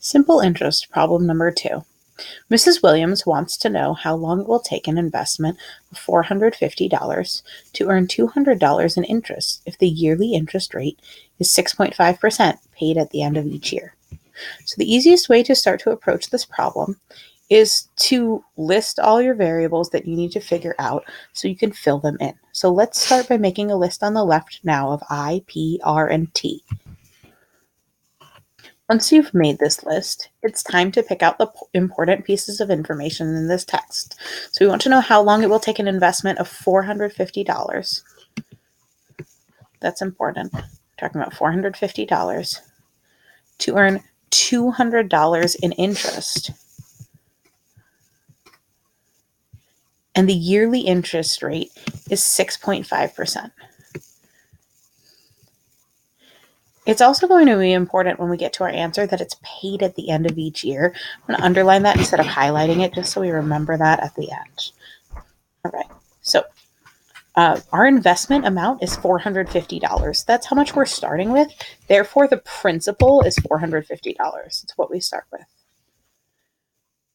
Simple interest problem number 2. Mrs. Williams wants to know how long it will take an investment of $450 to earn $200 in interest if the yearly interest rate is 6.5% paid at the end of each year. So the easiest way to start to approach this problem is to list all your variables that you need to figure out so you can fill them in. So let's start by making a list on the left now of I, P, R, and T. Once you've made this list, it's time to pick out the important pieces of information in this text. So we want to know how long it will take an investment of $450. That's important. We're talking about $450 to earn $200 in interest. And the yearly interest rate is 6.5%. It's also going to be important when we get to our answer that it's paid at the end of each year. I'm going to underline that instead of highlighting it just so we remember that at the end. All right, so our investment amount is $450. That's how much we're starting with. Therefore, the principal is $450. It's what we start with.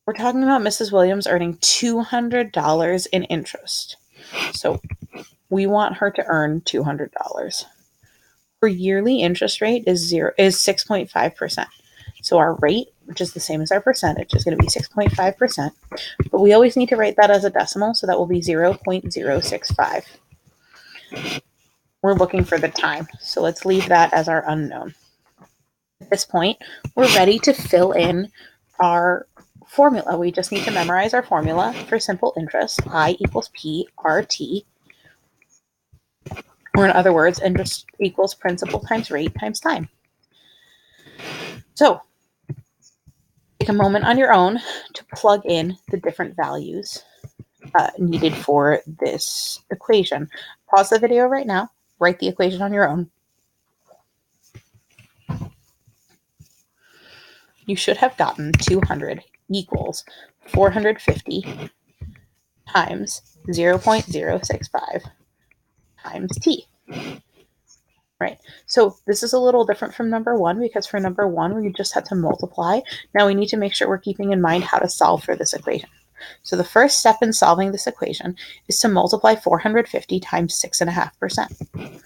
We're talking about Mrs. Williams earning $200 in interest. So we want her to earn $200. Her yearly interest rate is 6.5%. So our rate, which is the same as our percentage, is going to be 6.5%. But we always need to write that as a decimal, so that will be 0.065. We're looking for the time, so let's leave that as our unknown. At this point, we're ready to fill in our formula. We just need to memorize our formula for simple interest. I equals P RT. Or in other words, interest equals principal times rate times time. So take a moment on your own to plug in the different values needed for this equation. Pause the video right now, write the equation on your own. You should have gotten 200 equals 450 times 0.065 times t. Right, so this is a little different from number 1 because for number 1 we just had to multiply. Now we need to make sure we're keeping in mind how to solve for this equation. So the first step in solving this equation is to multiply 450 times 6.5%.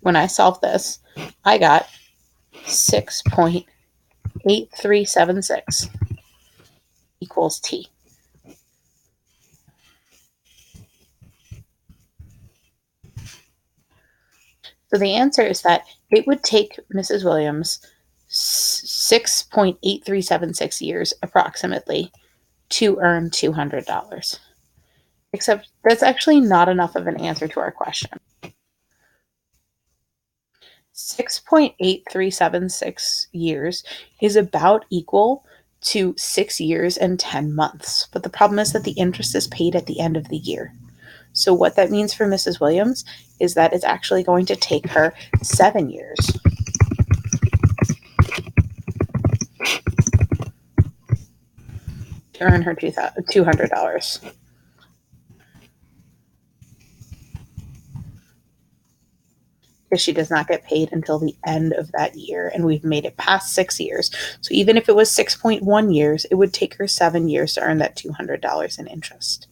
When I solved this, I got 6.8376 equals t. So the answer is that it would take Mrs. Williams 6.8376 years approximately to earn $200. Except that's actually not enough of an answer to our question. 6.8376 years is about equal to 6 years and 10 months. But the problem is that the interest is paid at the end of the year. So what that means for Mrs. Williams is that it's actually going to take her 7 years to earn her $200. Because she does not get paid until the end of that year, and we've made it past 6 years. So even if it was 6.1 years, it would take her 7 years to earn that $200 in interest.